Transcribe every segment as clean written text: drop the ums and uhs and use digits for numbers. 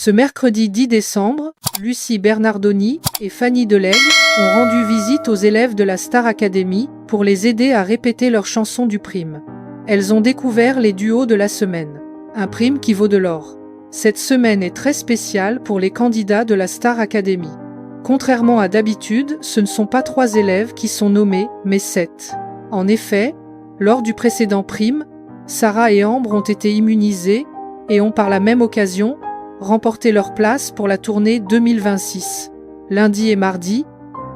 Ce mercredi 10 décembre, Lucie Bernardoni et Fanny Delègue ont rendu visite aux élèves de la Star Academy pour les aider à répéter leurs chansons du prime. Elles ont découvert les duos de la semaine. Un prime qui vaut de l'or. Cette semaine est très spéciale pour les candidats de la Star Academy. Contrairement à d'habitude, ce ne sont pas 3 élèves qui sont nommés, mais 7. En effet, lors du précédent prime, Sarah et Ambre ont été immunisées et ont par la même occasion remporté leur place pour la tournée 2026. Lundi et mardi,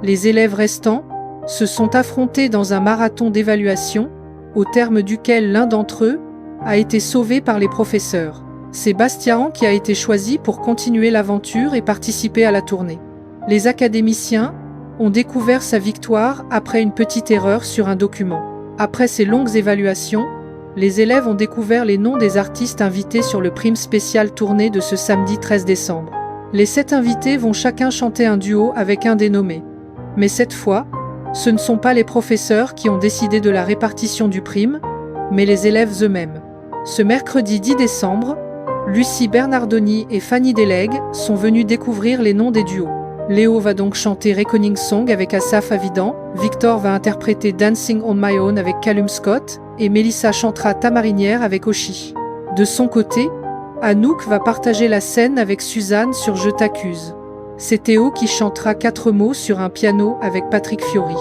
les élèves restants se sont affrontés dans un marathon d'évaluation, au terme duquel l'un d'entre eux a été sauvé par les professeurs. C'est Bastian qui a été choisi pour continuer l'aventure et participer à la tournée. Les académiciens ont découvert sa victoire après une petite erreur sur un document. Après ces longues évaluations, les élèves ont découvert les noms des artistes invités sur le prime spécial tournée de ce samedi 13 décembre. Les 7 invités vont chacun chanter un duo avec un des nommés. Mais cette fois, ce ne sont pas les professeurs qui ont décidé de la répartition du prime, mais les élèves eux-mêmes. Ce mercredi 10 décembre, Lucie Bernardoni et Fanny Delègue sont venues découvrir les noms des duos. Léo va donc chanter Reckoning Song avec Asaf Avidan, Victor va interpréter Dancing on My Own avec Callum Scott, et Mélissa chantera Ta marinière avec Oshi. De son côté, Anouk va partager la scène avec Suzanne sur Je t'accuse. C'est Théo qui chantera 4 mots sur un piano avec Patrick Fiori.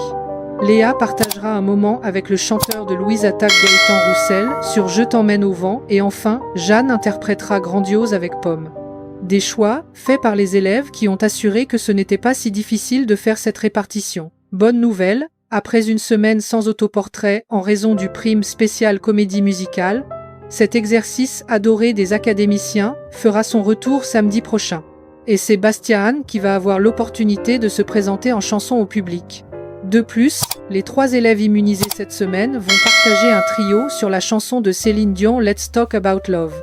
Léa partagera un moment avec le chanteur de Louise Attaque Gaëtan Roussel sur Je t'emmène au vent, et enfin, Jeanne interprétera Grandiose avec Pomme. Des choix faits par les élèves qui ont assuré que ce n'était pas si difficile de faire cette répartition. Bonne nouvelle, après une semaine sans autoportrait en raison du prime spécial comédie musicale, cet exercice adoré des académiciens fera son retour samedi prochain. Et c'est Bastian qui va avoir l'opportunité de se présenter en chanson au public. De plus, les 3 élèves immunisés cette semaine vont partager un trio sur la chanson de Céline Dion Let's Talk About Love.